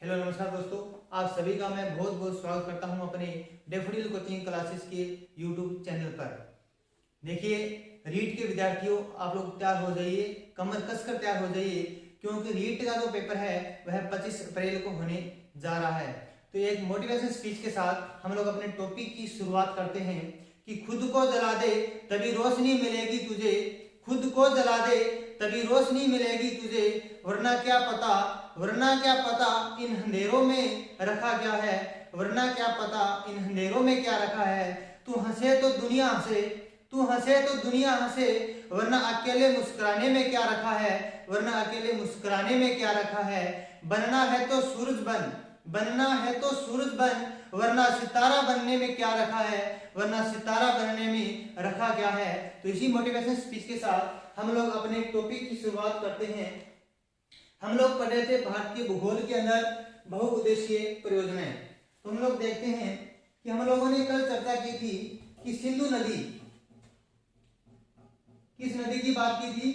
Hello नमस्कार दोस्तों, आप सभी का मैं बहुत बहुत स्वागत करता हूं अपने डैफोडिल कोचिंग क्लासेस के यूट्यूब चैनल पर। देखिए, रीट के विद्यार्थियों, आप लोग तैयार हो जाइए, कमर कसकर तैयार हो जाइए, क्योंकि रीट का जो पेपर है वह 25 अप्रैल को होने जा रहा है। तो एक मोटिवेशन स्पीच के साथ हम लोग अपने टॉपिक की शुरुआत करते हैं कि खुद को जला दे तभी रोशनी मिलेगी तुझे, खुद को जला दे तभी रोशनी मिलेगी तुझे, वरना क्या पता इन अंधेरों में रखा क्या है, वरना क्या पता इन अंधेरों में क्या रखा है। तू हंसे तो दुनिया हंसे, तू हंसे तो दुनिया हंसे, वरना अकेले मुस्कुराने में क्या रखा है, वरना अकेले मुस्कुराने में क्या रखा है। बनना है तो सूरज बन, बनना है तो सूरज बन, वरना सितारा बनने में क्या रखा है, वरना सितारा बनने में रखा क्या है। तो इसी मोटिवेशन स्पीच के साथ हम लोग अपने टॉपिक की शुरुआत करते हैं। हम लोग पढ़े थे भारतीय भूगोल के अंदर बहुउद्देशीय परियोजनाएं। तो हम लोग देखते हैं कि हम लोगों ने कल चर्चा की थी कि सिंधु नदी, किस नदी की बात की थी,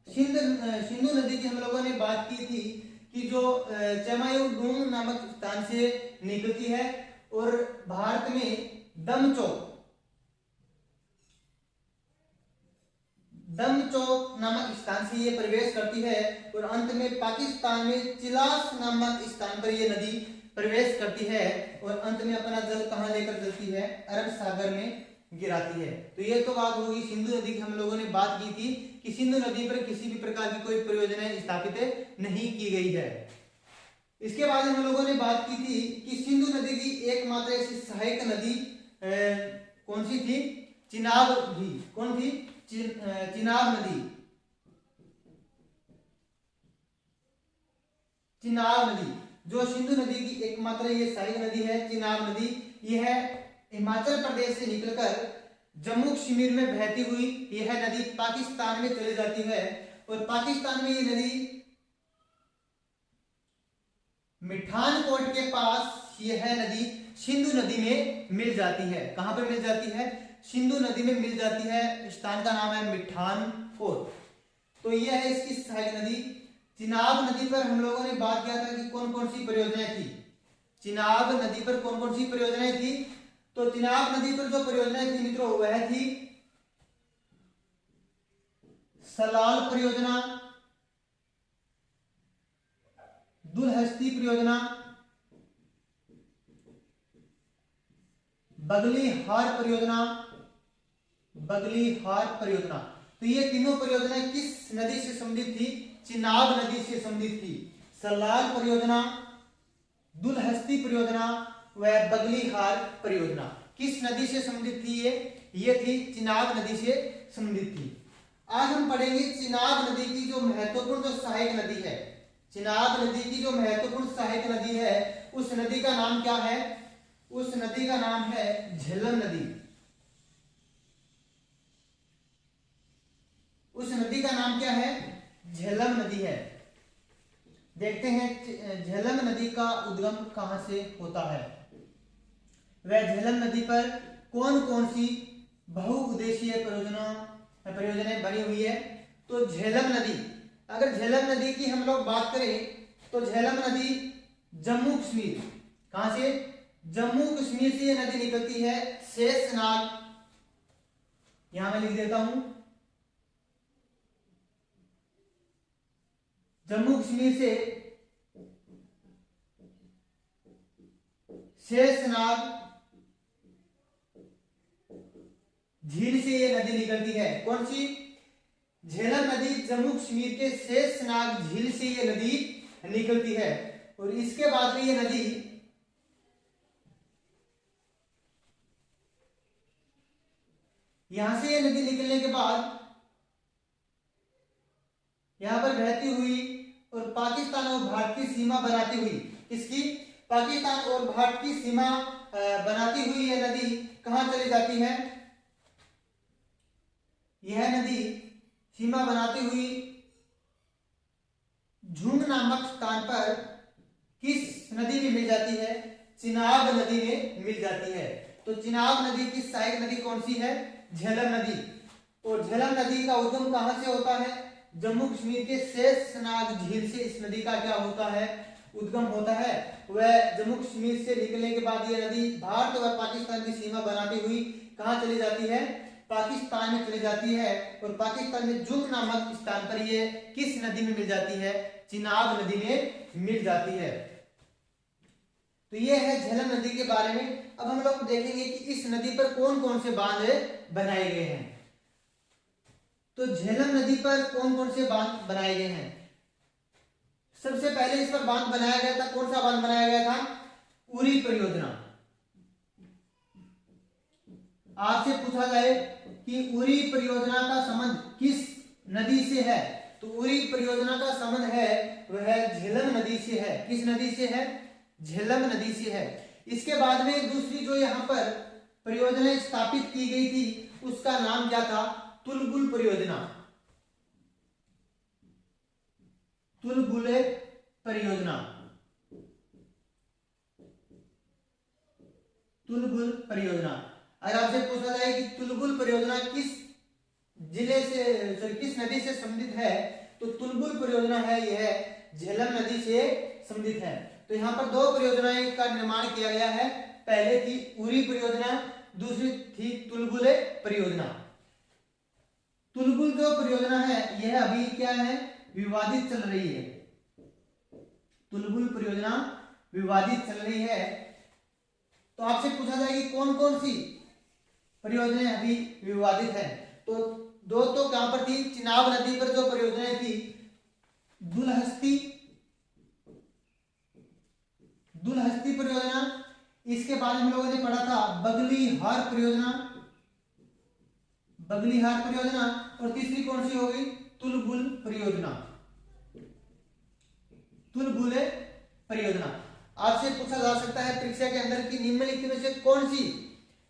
सिंधु नदी की हम लोगों ने बात की थी कि जो चेमायुडुंग नामक स्थान से निकलती है और भारत में दमचौक नामक स्थान से ये प्रवेश करती है और अंत में पाकिस्तान में चिलास नामक स्थान पर ये नदी प्रवेश करती है और अंत में अपना जल कहाँ लेकर चलती है, अरब सागर में गिराती है। तो ये तो बात होगी सिंधु नदी की। हम लोगों ने बात की थी कि सिंधु नदी पर किसी भी प्रकार की कोई परियोजना स्थापित नहीं की गई है। इसके बाद हम लोगों ने बात की थी कि सिंधु नदी की एकमात्र ऐसी सहायक नदी कौन सी थी, चिनाब थी। कौन थी? चिनाब नदी। चिनाब नदी जो सिंधु नदी की एकमात्र ये सहायक नदी है, चिनाब नदी, यह हिमाचल प्रदेश से निकलकर जम्मू कश्मीर में बहती हुई यह नदी पाकिस्तान में चली जाती है और पाकिस्तान में ये नदी मिठानकोट के पास यह नदी सिंधु नदी में मिल जाती है। कहां पर मिल जाती है? सिंधु नदी में मिल जाती है। स्थान का नाम है मिठानकोट। तो यह है इसकी सहायक नदी। चिनाब नदी पर हम लोगों ने बात किया था कि कौन कौन सी परियोजनाएं थी। चिनाब नदी पर कौन कौन सी परियोजनाएं थी? तो चिनाब नदी पर जो परियोजनाएं थी मित्रों, वह थी सलाल परियोजना, दुलहस्ती परियोजना, बगलीहार परियोजना, बगलीहार परियोजना। तो ये तीनों परियोजनाएं किस नदी से संबंधित थी? चिनाब नदी से संबंधित थी। सलाल परियोजना, दुलहस्ती परियोजना व बगलीहार परियोजना किस नदी से संबंधित थी? ये थी चिनाब नदी से संबंधित थी। आज हम पढ़ेंगे चिनाब नदी की जो महत्वपूर्ण जो सहायक नदी है। चिनाब नदी की जो महत्वपूर्ण सहायक नदी है, उस नदी का नाम क्या है? उस नदी का नाम है झेलम नदी। उस नदी का नाम क्या है? झेलम नदी है। देखते हैं झेलम नदी का उद्गम कहां से होता है। वह झेलम नदी पर कौन कौन सी बहुउद्देशीय परियोजनाएं बनी हुई है। तो झेलम नदी, अगर झेलम नदी की हम लोग बात करें तो झेलम नदी जम्मू कश्मीर, कहां से? जम्मू कश्मीर से यह नदी निकलती है शेषनाग, यहां मैं लिख देता हूं, जम्मू कश्मीर से शेषनाग झील से ये नदी निकलती है। कौन सी? झेलम नदी जम्मू कश्मीर के शेषनाग झील से ये नदी निकलती है और इसके बाद में ये नदी यहां से ये नदी निकलने के बाद यहां पर बहती हुई और पाकिस्तान और भारत की सीमा बनाती हुई, किसकी? पाकिस्तान और भारत की सीमा बनाती हुई यह नदी कहां चली जाती है? यह नदी सीमा बनाती हुई झुम नामक स्थान पर किस नदी में मिल जाती है? चिनाब नदी में मिल जाती है। तो चिनाब नदी की सहायक नदी कौन सी है? झेलम नदी। और झेलम नदी का उद्गम कहां से होता है? जम्मू कश्मीर के शेषनाग झील से इस नदी का क्या होता है? उद्गम होता है वह जम्मू कश्मीर से निकलने के बाद ये नदी भारत और पाकिस्तान की सीमा बनाती हुई कहाँ चली जाती है, पाकिस्तान में चली जाती है। और पाकिस्तान में जुम नामक स्थान पर ये किस नदी में मिल जाती है, चिनाब नदी में मिल जाती है। तो ये है झेलम नदी के बारे में। अब हम लोग देखेंगे कि इस नदी पर कौन कौन से बांध बनाए गए हैं। तो झेलम नदी पर कौन कौन से बांध बनाए गए हैं। सबसे पहले इस पर बांध बनाया गया था, कौन सा बांध बनाया गया था, उरी परियोजना। आपसे पूछा जाए कि उरी परियोजना का संबंध किस नदी से है, तो उरी परियोजना का संबंध है वह झेलम नदी से है। किस नदी से है, झेलम नदी से है। इसके बाद में दूसरी जो यहाँ पर परियोजना स्थापित की गई थी उसका नाम क्या था, तुलबुल परियोजना। तुलबुल परियोजना, तुलबुल परियोजना। अगर आपसे पूछा जाए कि तुलबुल परियोजना किस जिले से, किस नदी से संबंधित है, तो तुलबुल परियोजना है यह झेलम नदी से संबंधित है। तो यहाँ पर दो परियोजनाएं का निर्माण किया गया है। पहले थी उरी परियोजना, दूसरी थी तुलबुल परियोजना। तुलबुल जो परियोजना है यह अभी क्या है, विवादित चल रही है। तुलबुल परियोजना विवादित चल रही है। तो आपसे पूछा जाए कि कौन कौन सी परियोजनाएं अभी विवादित है, तो दो तो कहां पर थी, चिनाब नदी पर जो परियोजनाएं थी, दुलहस्ती परियोजना। इसके बाद हम लोगों ने पढ़ा था बगलीहार परियोजना, बगलीहार परियोजना। और तीसरी कौन सी हो गई, तुलबुल परियोजना, तुलबुल परियोजना। आपसे पूछा जा सकता है परीक्षा के अंदर कि निम्नलिखित में से कौन सी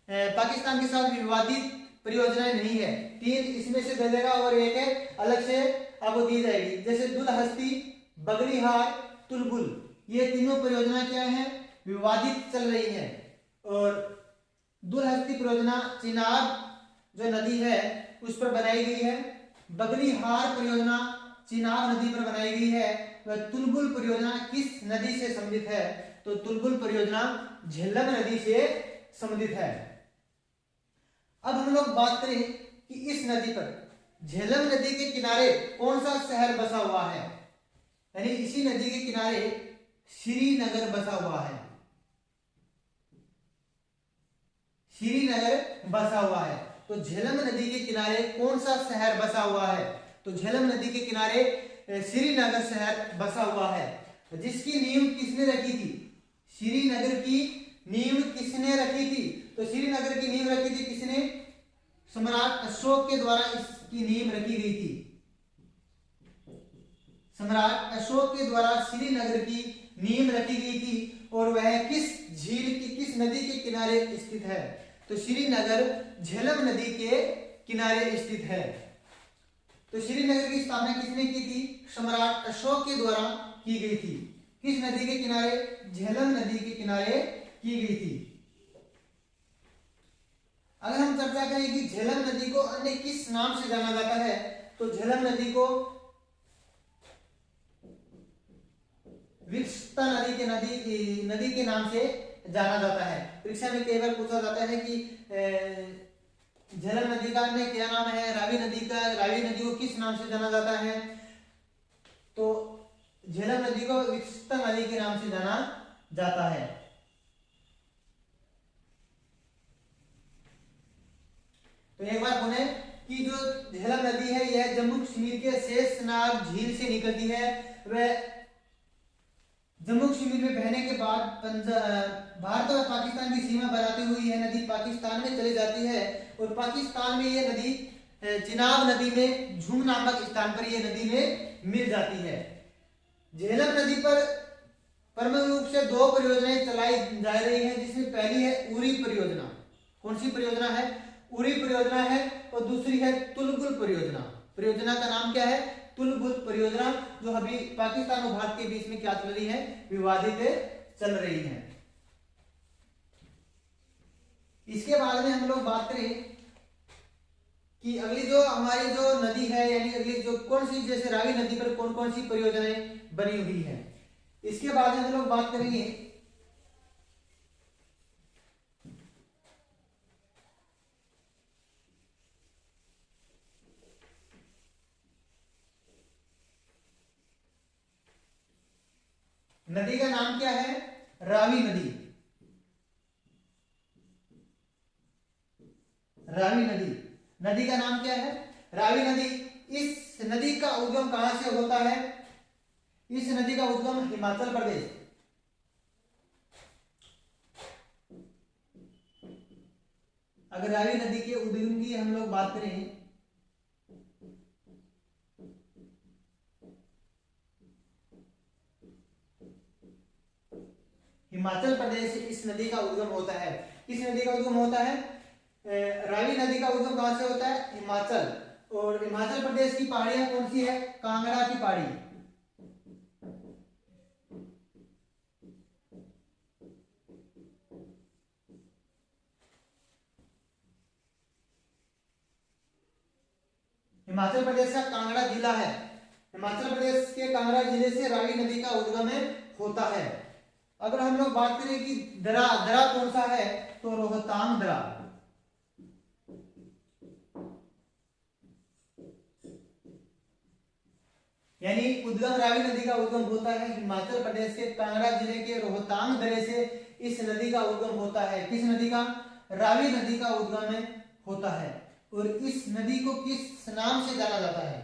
पाकिस्तान के साथ विवादित परियोजनाएं नहीं है। तीन इसमें से दे देगा और एक अलग से आपको दी जाएगी। जैसे दुलहस्ती, बगलीहार, तुलबुल, ये तीनों परियोजना क्या है, विवादित चल रही है। और दुलहस्ती परियोजना चिनाब जो नदी है उस पर बनाई गई है। बगलीहार परियोजना चिनाब नदी पर बनाई गई है। वह तुलबुल परियोजना किस नदी से संबंधित है, तो तुलबुल परियोजना झेलम नदी से संबंधित है। अब हम लोग बात करें कि इस नदी पर, झेलम नदी के किनारे कौन सा शहर बसा हुआ है, यानी इसी नदी के किनारे श्रीनगर बसा हुआ है। श्रीनगर बसा हुआ है। तो झेलम नदी के किनारे कौन सा शहर बसा हुआ है, तो झेलम नदी के किनारे श्रीनगर शहर बसा हुआ है। जिसकी नींव किसने रखी थी, श्रीनगर की नींव किसने रखी थी, तो श्रीनगर की नींव रखी थी किसने, सम्राट अशोक के द्वारा इसकी नींव रखी गई थी। सम्राट अशोक के द्वारा श्रीनगर की नींव रखी गई थी। और वह किस झील की, किस नदी के किनारे स्थित है, तो श्रीनगर झेलम नदी के किनारे स्थित है। तो श्रीनगर की स्थापना किसने की थी, सम्राट अशोक के द्वारा की गई थी। किस नदी के किनारे, झेलम नदी के किनारे की गई थी। अगर हम चर्चा करें कि झेलम नदी को अन्य किस नाम से जाना जाता है, तो झेलम नदी को विकसता नदी के नाम से जाना जाता है। परीक्षा में कई बार पूछा जाता है कि झेलम नदी का अन्य क्या नाम है, रावी नदी को किस नाम से जाना जाता है, तो झेलम नदी को विकसता नदी के नाम से जाना जाता है। तो एक बार बोले कि जो झेलम नदी है यह जम्मू कश्मीर के शेषनाग झील से निकलती है। वह जम्मू कश्मीर में बहने के बाद भारत और पाकिस्तान की सीमा बनाती हुई यह नदी पाकिस्तान में चली जाती है। और पाकिस्तान में यह नदी चिनाब नदी में झुम नामक स्थान पर यह नदी में मिल जाती है। झेलम नदी पर प्रमुख रूप से दो परियोजनाएं चलाई जा रही हैं, जिसमें पहली है उरी परियोजना। कौन सी परियोजना है, उरी परियोजना है। और दूसरी है तुलबुल परियोजना। परियोजना का नाम क्या है, तुलबुल परियोजना, जो अभी पाकिस्तान और भारत के बीच में क्या चल रही है, विवादित चल रही है। इसके बाद में हम लोग बात करें कि अगली जो हमारी जो नदी है, यानी अगली जो कौन सी, जैसे रावी नदी पर कौन कौन सी परियोजनाएं बनी हुई है। इसके बाद हम लोग बात करेंगे नदी का नाम क्या है, रावी नदी। रावी नदी, नदी का नाम क्या है, रावी नदी। इस नदी का उद्गम कहां से होता है, इस नदी का उद्गम हिमाचल प्रदेश, अगर रावी नदी के उद्गम की हम लोग बात करें हिमाचल प्रदेश से इस नदी का उद्गम होता है। किस नदी का उद्गम होता है, रावी नदी का उद्गम कहां से होता है, हिमाचल। और हिमाचल प्रदेश की पहाड़ियां कौन सी है, कांगड़ा की पहाड़ी। हिमाचल प्रदेश का कांगड़ा जिला है, हिमाचल प्रदेश के कांगड़ा जिले से रावी नदी का उद्गम होता है। अगर हम लोग बात करें कि दरा, दरा कौन सा है, तो रोहतांग दरा। यानी उद्गम रावी नदी का उद्गम होता है हिमाचल प्रदेश के कांगड़ा जिले के रोहतांग दरे से इस नदी का उद्गम होता है। किस नदी का, रावी नदी का उद्गम होता है। और इस नदी को किस नाम से जाना जाता है,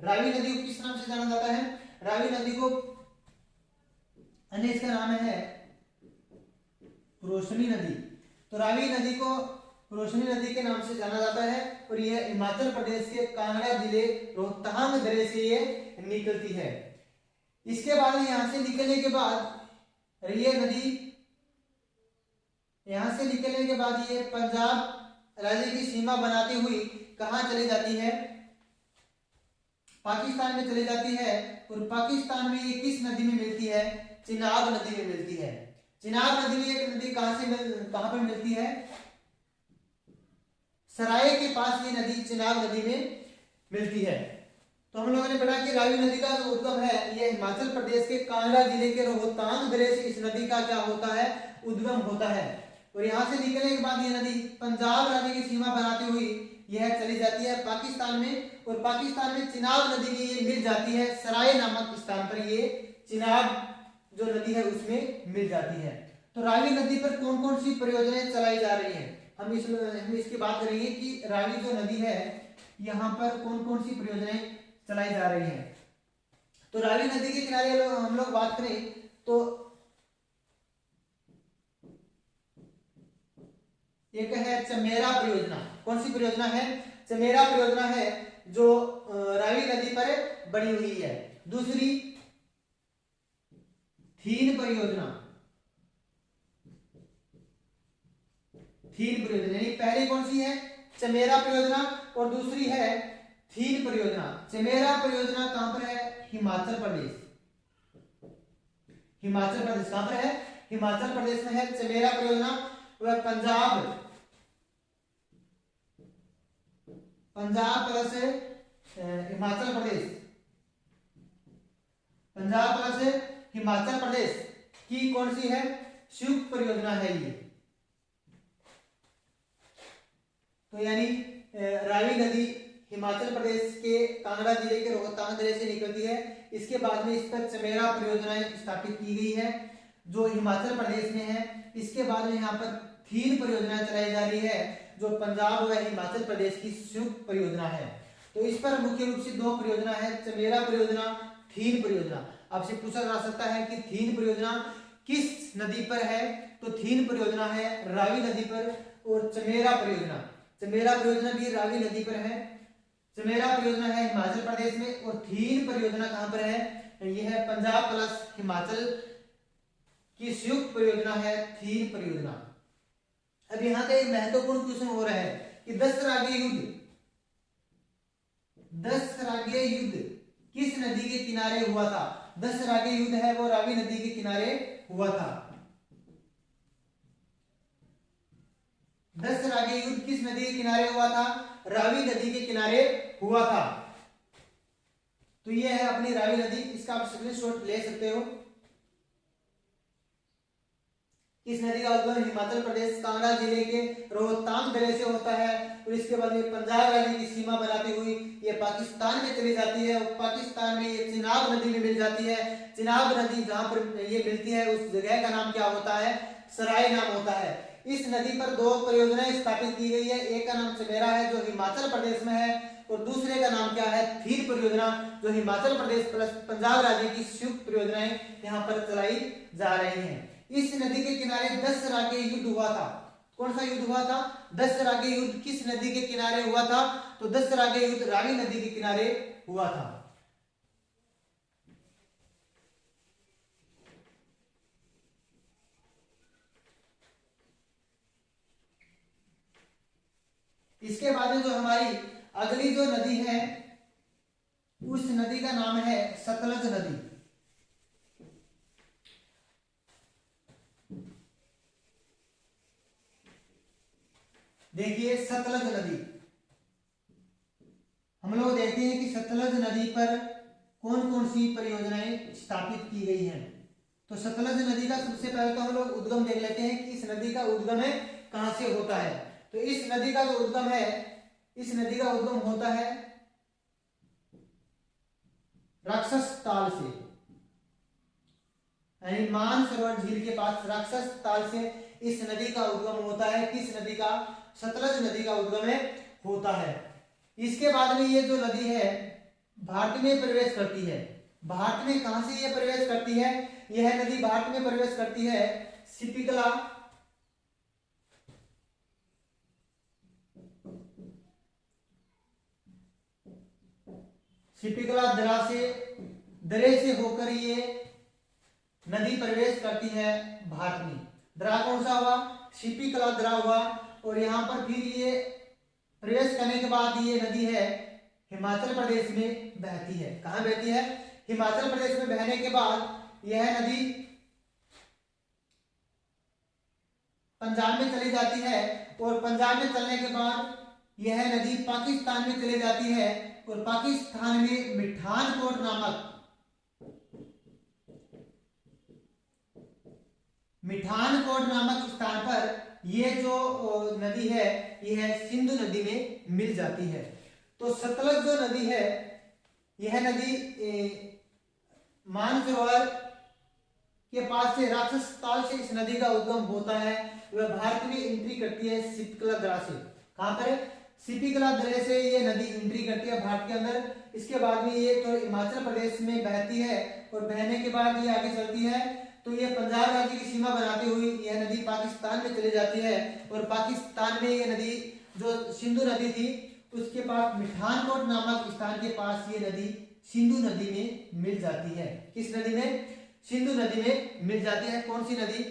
रावी नदी को किस नाम से जाना जाता है, रावी नदी को अन्य इसका नाम है रोशनी नदी। तो रावी नदी को रोशनी नदी के नाम से जाना जाता है और यह हिमाचल प्रदेश के कांगड़ा जिले रोहतांग दरे से ये निकलती है। इसके बाद यहां से निकलने के बाद ये नदी यहां से निकलने के बाद ये पंजाब राज्य की सीमा बनाती हुई कहां चली जाती है, पाकिस्तान में चली जाती है। और पाकिस्तान में ये किस नदी में मिलती है, चिनाब नदी में मिलती है। चिनाब नदी में एक नदी कहां पर मिलती है, सराय के पास ये नदी चिनाब नदी में मिलती है। तो हम लोगों ने पढ़ा कि रावी नदी का जो उद्गम है यह हिमाचल प्रदेश के कांगड़ा जिले के रोहतांग दरे से इस नदी का क्या होता है, उद्गम होता है। और यहां से निकलने के बाद ये नदी पंजाब राज्य की सीमा बनाती हुई यह चली जाती है पाकिस्तान में। और पाकिस्तान में चिनाब नदी में ये मिल जाती है, सराय नामक स्थान पर ये चिनाब जो नदी है उसमें मिल जाती है। तो रावी नदी पर कौन कौन सी परियोजनाएं चलाई जा रही हैं, हम इसकी बात करेंगे कि रावी जो नदी है यहाँ पर कौन कौन सी परियोजनाएं चलाई जा रही हैं। तो रावी नदी के किनारे हम लोग बात करें तो एक है चमेरा परियोजना। कौन सी परियोजना है, चमेरा परियोजना है जो रावी नदी पर बनी हुई है। दूसरी थीन परियोजना, थीन परियोजना, यानी पहली कौन सी है, चमेरा परियोजना और दूसरी है थीन परियोजना। चमेरा परियोजना कहां पर है, हिमाचल प्रदेश। हिमाचल प्रदेश कहां पर है, हिमाचल प्रदेश में है चमेरा परियोजना। वह पंजाब प्लस हिमाचल प्रदेश, पंजाब प्लस हिमाचल प्रदेश की कौन सी है, संयुक्त परियोजना है ये। तो यानी रावी नदी हिमाचल प्रदेश के कांगड़ा जिले के रोहतांग जिले से निकलती है। इसके बाद में इस पर चमेरा परियोजनाएं स्थापित की गई है जो हिमाचल प्रदेश में है। इसके बाद में यहाँ पर थीन परियोजना चलाई जा रही है जो पंजाब व हिमाचल प्रदेश की संयुक्त परियोजना है। तो इस पर मुख्य रूप से दो परियोजना है, चमेरा परियोजना, थीन परियोजना। आपसे पूछा जा सकता है कि थीन परियोजना किस नदी पर है, तो थीन परियोजना है रावी नदी पर। और चमेरा परियोजना भी रावी नदी पर है। चमेरा परियोजना है हिमाचल प्रदेश में और थीन परियोजना कहां पर है, यह है पंजाब प्लस हिमाचल की संयुक्त परियोजना है थीन परियोजना। अब यहां का एक महत्वपूर्ण क्वेश्चन हो रहा है कि दसरागे युद्ध किस नदी के किनारे हुआ था। दसरागे युद्ध है वो रावी नदी के किनारे हुआ था। दसरागे युद्ध किस नदी के किनारे हुआ था, रावी नदी के किनारे हुआ था। तो यह है अपनी रावी नदी, इसका आप स्क्रीनशॉट ले सकते हो। इस नदी का उद्गम हिमाचल प्रदेश कांगड़ा जिले के रोहतांग दर्रे से होता है और इसके बाद ये पंजाब राज्य की सीमा बनाती हुई ये पाकिस्तान में चली जाती है और पाकिस्तान में ये चिनाब नदी में मिल जाती है। चिनाब नदी जहाँ पर ये मिलती है उस जगह का नाम क्या होता है, सराय नाम होता है। इस नदी पर दो परियोजनाएं स्थापित की गई है, एक का नाम चमेरा है जो हिमाचल प्रदेश में है और दूसरे का नाम क्या है, थीर परियोजना, जो हिमाचल प्रदेश प्लस पंजाब राज्य की संयुक्त परियोजनाएं यहाँ पर चलाई जा रही हैं। इस नदी के किनारे 10 तरह के युद्ध हुआ था। कौन सा युद्ध हुआ था? 10 तरह के युद्ध किस नदी के किनारे हुआ था? तो 10 तरह के युद्ध रावी नदी के किनारे हुआ था। इसके बाद में जो हमारी अगली जो नदी है उस नदी का नाम है सतलज नदी। देखिए सतलज नदी, हम लोग देखते हैं कि सतलज नदी पर कौन कौन सी परियोजनाएं स्थापित की गई हैं। तो सतलज नदी का सबसे पहले तो हम लोग उद्गम देख लेते हैं कि इस नदी का उद्गम है कहां से होता है। तो इस नदी का जो उद्गम है, इस नदी का उद्गम होता है राक्षस ताल से, यानी मानसरोवर झील के पास राक्षस ताल से इस नदी का उद्गम होता है। किस नदी का? सतलज नदी का उद्गम होता है। इसके बाद में ये जो नदी है भारत में प्रवेश करती है। भारत में कहां से ये प्रवेश करती है? यह नदी भारत में प्रवेश करती है सिपिकला दरे से होकर ये नदी प्रवेश करती है भारत में। दरा कौन सा हुआ? सिपिकला दरा हुआ और यहाँ पर फिर ये प्रवेश करने के बाद ये नदी है हिमाचल प्रदेश में बहती है। कहाँ बहती है? हिमाचल प्रदेश में बहने के बाद यह नदी पंजाब में चली जाती है और पंजाब में चलने के बाद यह नदी पाकिस्तान में चली जाती है और पाकिस्तान में मिठानकोट नामक स्थान पर ये जो नदी है यह सिंधु नदी में मिल जाती है। तो सतलज जो नदी है यह नदी मानसरोवर के पास से राक्षस ताल से इस नदी का उद्गम होता है। वह भारत में एंट्री करती है सिपिकला दरा से। कहां पर? सिपिकला दरे से ये नदी एंट्री करती है भारत के अंदर। इसके बाद में ये तो हिमाचल प्रदेश में बहती है और बहने के बाद ये आगे चलती है तो ये पंजाब राज्य की सीमा बनाती हुई यह नदी पाकिस्तान में चली जाती है और पाकिस्तान में ये नदी जो सिंधु नदी थी उसके पास मिठानकोट नामक स्थान के पास ये नदी सिंधु नदी में मिल जाती है। किस नदी में? सिंधु नदी में मिल जाती है। कौन सी नदी?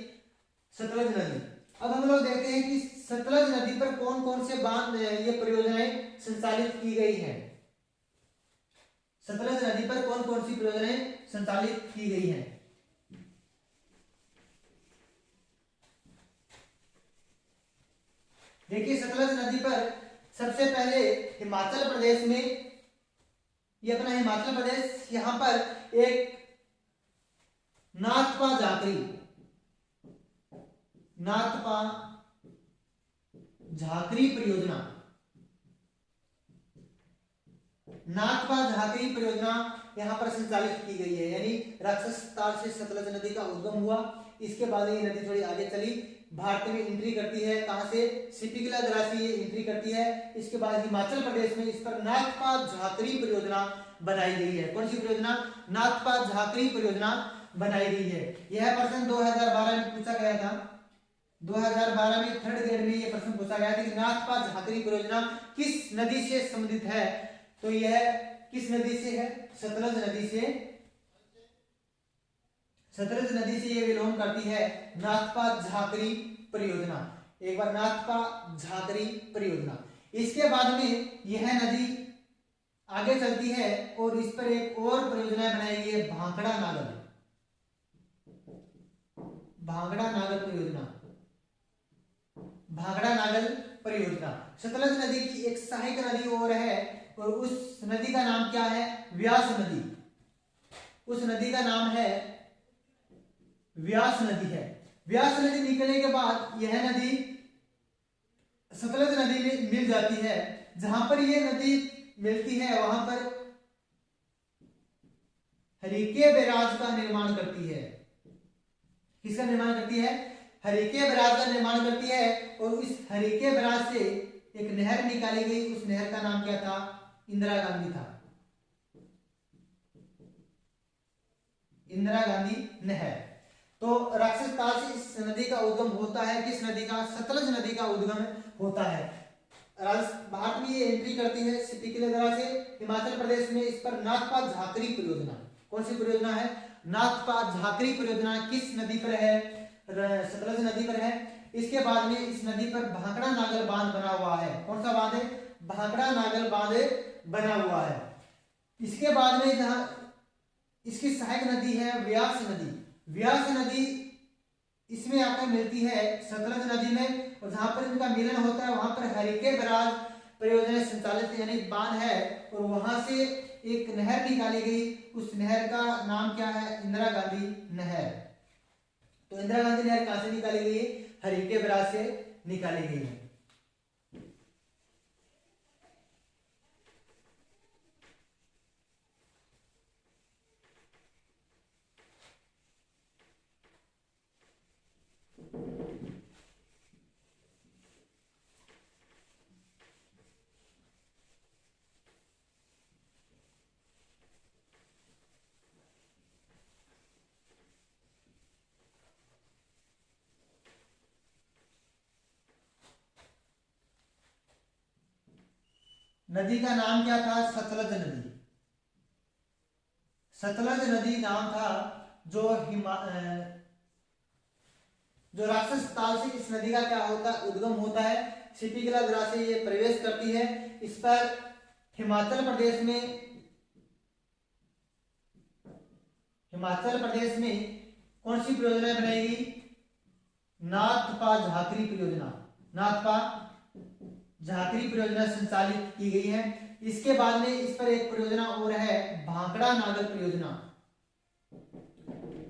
सतलज नदी। अब हम लोग देखते हैं कि सतलज नदी पर कौन कौन से बांध ये परियोजनाएं संचालित की गई हैं। सतलज नदी पर कौन कौन सी परियोजनाएं संचालित की गई हैं? देखिए सतलज नदी पर सबसे पहले हिमाचल प्रदेश में, ये अपना हिमाचल प्रदेश, यहां पर एक नाथपा झाकरी परियोजना यहां पर संचालित की गई है। यानी राक्षस ताल से सतलज नदी का उद्गम हुआ। इसके बाद ये नदी थोड़ी आगे चली, भारत में एंट्री करती है। कहां से? सिपिकला दरा से ये एंट्री करती है। इसके बाद हिमाचल प्रदेश में इस पर नाथपा झाकरी परियोजना बनाई गई है। कौन सी परियोजना? नाथपा झाकरी परियोजना बनाई गई है। यह प्रश्न 2012 में पूछा गया था। 2012 में 3rd ग्रेड में यह प्रश्न पूछा गया था कि नाथपा झाकरी परियोजना किस नदी से संबंधित है। तो यह किस नदी से है? सतलज नदी से। सतलज नदी से यह विलोम करती है नाथपा झाकरी परियोजना। एक बार नाथपा झाकरी परियोजना। इसके बाद में यह नदी आगे चलती है और इस पर एक और परियोजना बनाई गई है भांगड़ा नागल परियोजना। सतलज नदी की एक सहायक नदी और है और उस नदी का नाम क्या है? व्यास नदी। उस नदी का नाम है व्यास नदी है। व्यास नदी निकलने के बाद यह नदी सतलज नदी में मिल जाती है। जहां पर यह नदी मिलती है वहां पर हरिके बैराज का निर्माण करती है। किसका निर्माण करती है? हरिके बैराज का निर्माण करती है। और इस हरिके बैराज से एक नहर निकाली गई, उस नहर का नाम क्या था? इंदिरा गांधी था, इंदिरा गांधी नहर। तो राक्षस ताल से इस नदी का उद्गम होता है। किस नदी का? सतलज नदी का उद्गम होता है। भारत में ये एंट्री करती है सिटी के द्वारा से। हिमाचल प्रदेश में इस पर नाथपा झाकरी परियोजना, कौन सी परियोजना है? नाथपा झाकरी परियोजना किस नदी पर है? सतलज नदी पर है। इसके बाद में इस नदी पर भाखड़ा नागल बांध बना हुआ है। कौन सा बांध है? भाखड़ा नागल बांध बना हुआ है। इसके बाद में जहां इसकी सहायक नदी है व्यास नदी। व्यास नदी इसमें आकर मिलती है सतलज नदी में, और जहां पर इनका मिलन होता है वहां पर हरिके बैराज परियोजना संचालित यानी बांध है। और वहां से एक नहर निकाली गई, उस नहर का नाम क्या है? इंदिरा गांधी नहर। तो इंदिरा गांधी नहर कहां से निकाली गई? हरिके बैराज से निकाली गई है। नदी का नाम क्या था? सतलज नदी। सतलज नदी नाम था। जो राक्षस ताल से इस नदी का क्या होता है? उद्गम होता है। सिटी के द्वारा से ये प्रवेश करती है। इस पर हिमाचल प्रदेश में कौन सी परियोजना बनाएगी? नाथपा झाकरी परियोजना। नाथपा झाकरी परियोजना संचालित की गई है। इसके बाद में इस पर एक परियोजना और है भाखड़ा नागल परियोजना।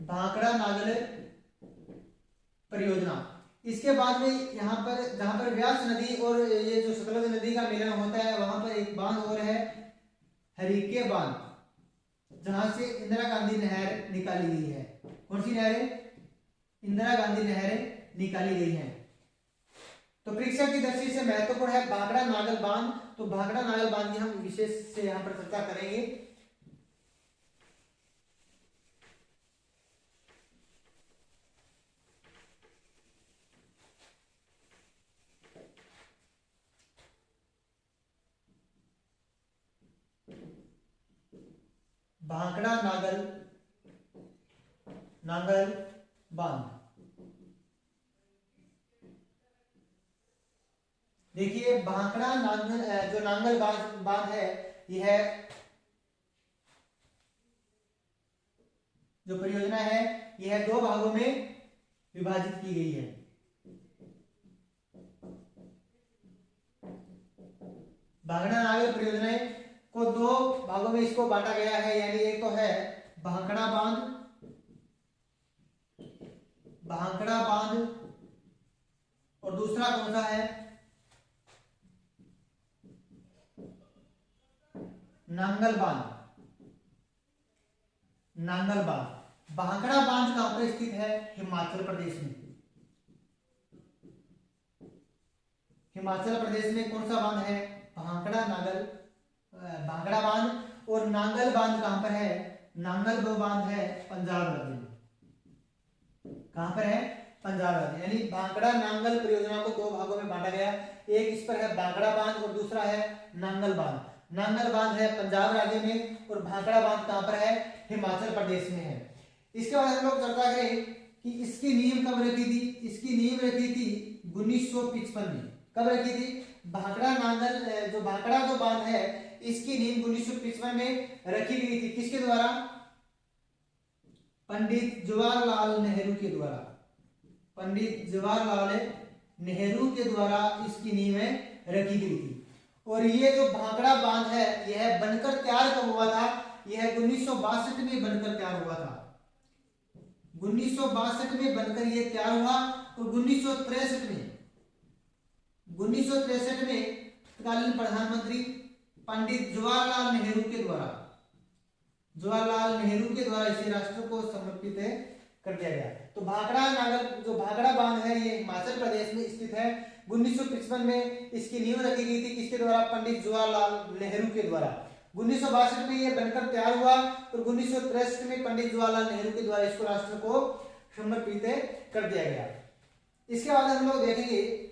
भाखड़ा नागल परियोजना। इसके बाद में यहाँ पर जहां पर व्यास नदी और ये जो सतलज नदी का मिलन होता है वहां पर एक बांध और है हरिके बांध, जहां से इंदिरा गांधी नहर निकाली गई है। कौन सी नहर है? इंदिरा गांधी नहर निकाली गई है। तो परीक्षा की दृष्टि से महत्वपूर्ण है भाखड़ा नागल बांध। तो भाखड़ा नागल बांध की हम विशेष से यहां पर चर्चा करेंगे। भाखड़ा नागल बांध। देखिए भाखड़ा नागल जो नांगल बांध है, यह जो परियोजना है यह 2 भागों में विभाजित की गई है। भाखड़ा नागल परियोजना को 2 भागों में इसको बांटा गया है। यानी एक तो है भाखड़ा बांध और दूसरा कौन सा है? नांगल बांध। भाखड़ा बांध कहां पर स्थित है? हिमाचल प्रदेश में। हिमाचल प्रदेश में कौन सा बांध है? भाखड़ा बांध। और नांगल बांध कहां पर है? नांगल बांध है पंजाब राज्य में। कहां पर है? पंजाब राज्य। यानी भाखड़ा नांगल परियोजना को 2 भागों में बांटा गया। एक इस पर है भाखड़ा बांध और दूसरा है नांगल बांध। नांगल बांध है पंजाब राज्य में और भाखड़ा बांध कहां पर है? हिमाचल प्रदेश में है। इसके बाद हम लोग चर्चा करें कि इसकी नींव कब रखी थी? इसकी नींव रखी थी 1955 में। कब रखी थी? जो भाखड़ा बांध है इसकी नींव 1955 में रखी गई थी। किसके द्वारा? पंडित जवाहरलाल नेहरू के द्वारा। पंडित जवाहरलाल नेहरू के द्वारा इसकी नींवें रखी गई थी। और ये जो भाखड़ा बांध है यह बनकर तैयार कब हुआ था? यह 1962 में बनकर तैयार हुआ था। 1962 में बनकर ये तैयार हुआ और 1963 में तत्कालीन प्रधानमंत्री पंडित जवाहरलाल नेहरू के द्वारा इसे राष्ट्र को समर्पित कर दिया गया। तो भाखड़ा नागर जो भाखड़ा बांध है ये हिमाचल प्रदेश में स्थित है। 1955 में इसकी नींव रखी गई थी, किसके द्वारा? पंडित जवाहरलाल नेहरू के द्वारा। 1962 में ये बनकर तैयार हुआ और 1963 में पंडित जवाहरलाल नेहरू के द्वारा इसको राष्ट्र को समर्पित कर दिया गया। इसके बाद हम लोग देखेंगे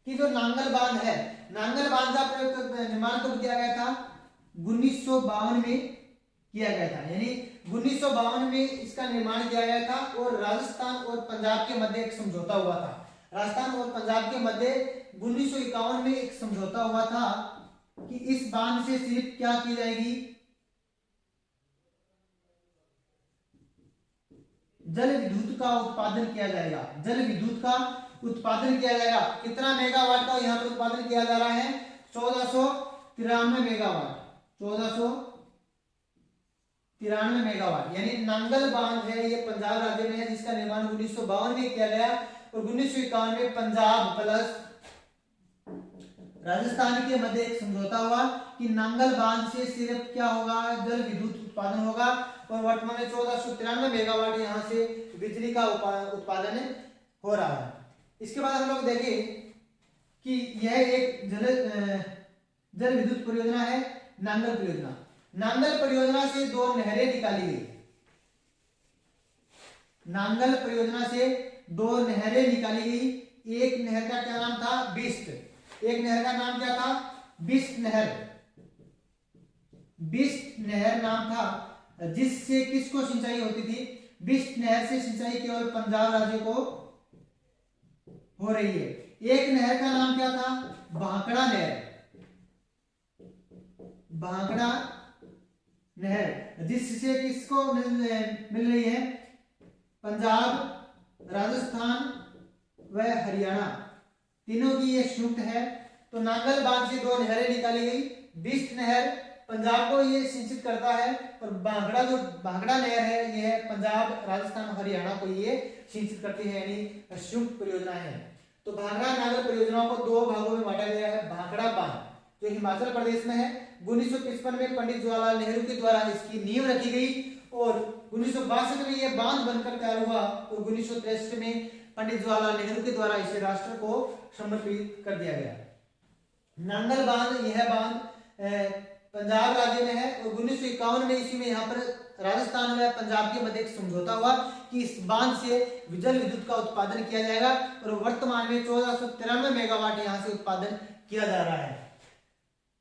कि जो नांगल बांध है, नांगल बांध का निर्माण कब किया गया था? 1952 में किया गया था, यानी 1952 में इसका निर्माण किया गया था और राजस्थान और पंजाब के मध्य एक समझौता हुआ था। राजस्थान और पंजाब के मध्य 1951 में एक समझौता हुआ था कि इस बांध से सिर्फ क्या की जाएगी? जल विद्युत का उत्पादन किया जाएगा। जल विद्युत का उत्पादन किया जाएगा। कितना मेगावाट का यहाँ पर उत्पादन किया जा रहा है? 1493 मेगावाट। 1493 मेगावाट, यानी नांगल बांध है ये पंजाब राज्य में है, जिसका निर्माण 1952 में किया गया और 1951 में पंजाब प्लस राजस्थान के मध्य एक समझौता हुआ कि नांगल बांध से सिर्फ क्या होगा? जल विद्युत उत्पादन होगा और वर्तमान में 1493 मेगावाट यहाँ से बिजली का उत्पादन हो रहा है। इसके बाद हम लोग देखें कि यह एक जल विद्युत परियोजना है, नांगल परियोजना। नांगल परियोजना से दो नहरें निकाली गई। नांगल परियोजना से दो नहरें निकाली गई। एक नहर का क्या नाम था? बिस्ट। एक नहर का नाम क्या था? बिस्ट नहर। बिस्ट नहर नाम था, जिससे किसको सिंचाई होती थी? बिस्ट नहर से सिंचाई केवल पंजाब राज्य को हो रही है। एक नहर का नाम क्या था? भाखड़ा नहर। भाखड़ा नहर, जिससे किसको मिल रही है? पंजाब, राजस्थान व हरियाणा, तीनों की ये संयुक्त है। तो नांगल बांध से दो नहरें निकाली गई। बिस्ट नहर पंजाब को ये सिंचित करता है और भाखड़ा जो भाखड़ा नहर है ये पंजाब, राजस्थान, हरियाणा को ये सिंचित करती है, यानी संयुक्त परियोजना है। तो भाखड़ा नांगल परियोजना को दो भागों में बांटा गया है। भाखड़ा बांध जो हिमाचल प्रदेश में है, 1955 में पंडित जवाहरलाल नेहरू के द्वारा इसकी नींव रखी गई और 1962 में यह बांध बनकर तैयार हुआ और 1963 में पंडित जवाहरलाल नेहरू के द्वारा इसे राष्ट्र को समर्पित कर दिया गया। नांगल बांध, यह बांध पंजाब राज्य में है और 1951 में इसी में यहाँ पर राजस्थान व पंजाब के मध्य एक समझौता हुआ कि इस बांध से जल विद्युत का उत्पादन किया जाएगा और वर्तमान में 1493 मेगावाट यहाँ से उत्पादन किया जा रहा है।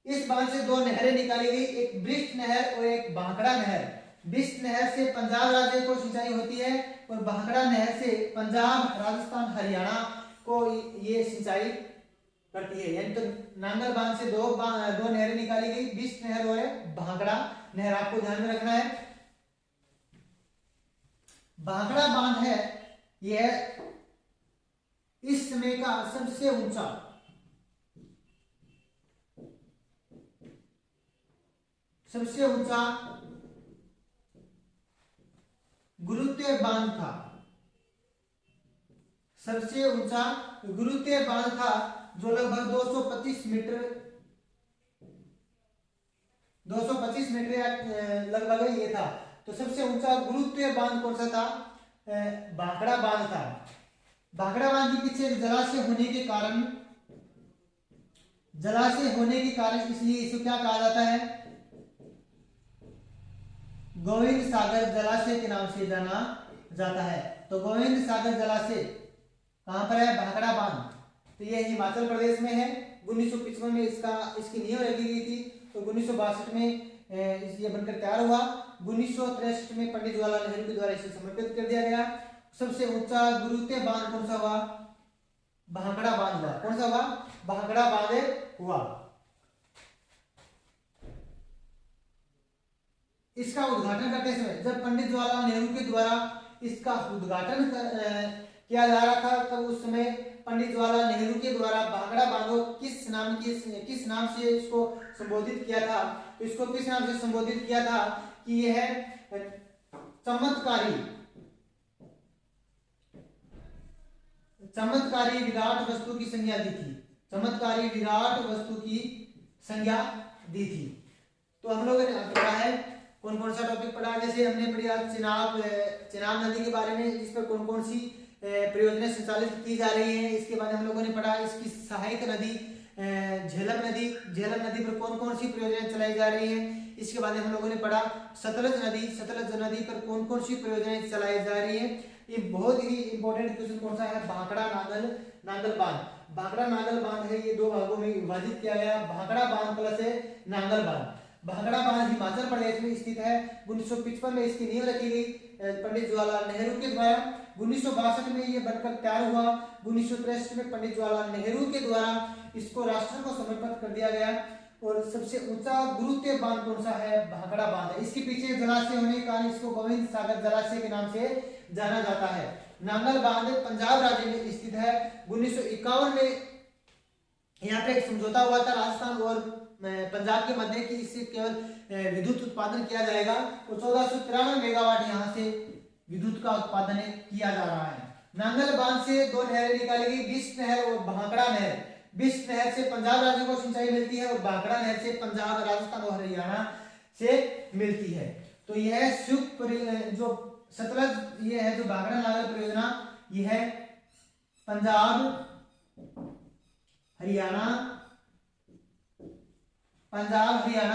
इस बांध से दो नहरें निकाली गई, एक बिस्ट नहर और एक भाखड़ा नहर। बिस्ट नहर से पंजाब राज्य को सिंचाई होती है और भाखड़ा नहर से पंजाब, राजस्थान, हरियाणा को ये सिंचाई करती है। यानी तो नांगल बांध से दो नहरें निकाली गई, बिस्ट नहर और भाखड़ा नहर, आपको ध्यान में रखना है। भाखड़ा बांध है यह इस समय का सबसे ऊंचा गुरुत्वीय बांध था। सबसे ऊंचा गुरुत्वीय बांध था जो लगभग 225 मीटर लगभग ये था। तो सबसे ऊंचा गुरुत्वीय बांध कौन सा था? भाखड़ा बांध था। भाखड़ा बांध के पीछे जलाशय होने के कारण इसलिए इसे क्या कहा जाता है? गोविंद सागर जलाशय के नाम से जाना जाता है। तो गोविंद सागर जलाशय कहां पर है? भाखड़ा बांध। तो यह हिमाचल प्रदेश में है। 1955 में इसकी नींव रखी गई थी तो 1962 में ये बनकर तैयार हुआ। 1963 में पंडित जवाहरलाल नेहरू के द्वारा इसे समर्पित कर दिया गया। सबसे ऊंचा गुरुत्वीय बांध कौन सा हुआ? भाखड़ा बांध हुआ। कौन सा हुआ? भाखड़ा बांध हुआ। इसका उद्घाटन करते समय जब पंडित जवाहरलाल नेहरू के द्वारा इसका उद्घाटन किया जा रहा था तब उस समय पंडित जवाहरलाल नेहरू के द्वारा भाखड़ा बांध किस नाम से इसको संबोधित किया था? तो इसको किस नाम से संबोधित किया था कि यह चमत्कारी विराट वस्तु की संज्ञा दी थी, चमत्कारी विराट वस्तु की संज्ञा दी थी। तो हम लोगों ने पढ़ा है कौन कौन सा टॉपिक पढ़ा, जैसे हमने पढ़ी आज चिनाब नदी के बारे में, जिस पर कौन कौन सी परियोजनाएं संचालित की जा रही हैं। इसके बाद हम लोगों ने पढ़ा इसकी सहायक नदी झेलम नदी पर कौन कौन सी परियोजनाएं चलाई जा रही हैं। इसके बाद हम लोगों ने पढ़ा सतलज नदी पर कौन कौन सी परियोजनाएं चलाई जा रही है। ये बहुत ही इंपॉर्टेंट क्वेश्चन कौन सा है, भाखड़ा नांगल बांध। भाखड़ा नांगल बांध है, ये दो भागों में विभाजित किया गया, भाखड़ा बांध प्लस है नांगल बांध। भाखड़ा बांध हिमाचल प्रदेश में स्थित है। 1955 में इसकी नींव रखी गई पंडित जवाहरलाल नेहरू के द्वारा। 1962 में ये बनकर तैयार हुआ। 1963 में पंडित जवाहरलाल नेहरू के द्वारा इसको राष्ट्र को समर्पित कर दिया गया। और सबसे ऊंचा गुरुत्व बांध कौन सा है, भाखड़ा बांध है। इसके पीछे जलाशय होने के कारण इसको गोविंद सागर जलाशय के नाम से जाना जाता है। नांगल बांध पंजाब राज्य में स्थित है। 1951 में यहाँ पे एक समझौता हुआ था राजस्थान और पंजाब के मध्य की, इससे केवल विद्युत उत्पादन किया जाएगा और 1493 मेगावाट यहाँ से विद्युत का उत्पादन किया जा रहा है। नांगल बांध से दो नहरें निकाली गई, बिस्ट नहर और भाखड़ा नहर। बिस्ट नहर से पंजाब राज्य को सिंचाई मिलती है और भाखड़ा नहर से पंजाब, राजस्थान और हरियाणा से मिलती है। तो यह जो सतलज ये है, जो भाखड़ा नांगल परियोजना, यह है पंजाब हरियाणा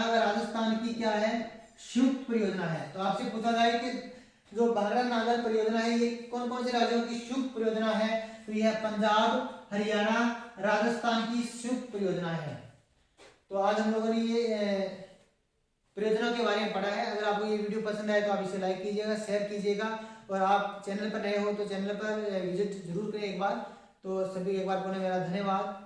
और राजस्थान की क्या है, संयुक्त परियोजना है। तो आपसे पूछा जाए कि जो भाखड़ा नांगल परियोजना है ये कौन कौन से राज्यों की संयुक्त परियोजना है, तो यह पंजाब, हरियाणा, राजस्थान की संयुक्त परियोजना है। तो आज हम लोगों ने ये परियोजनाओं के बारे में पढ़ा है। अगर आपको ये वीडियो पसंद आए तो आप इसे लाइक कीजिएगा, शेयर कीजिएगा और आप चैनल पर नए हो तो चैनल पर विजिट जरूर करें एक बार। तो सभी एक बार पुनः मेरा धन्यवाद।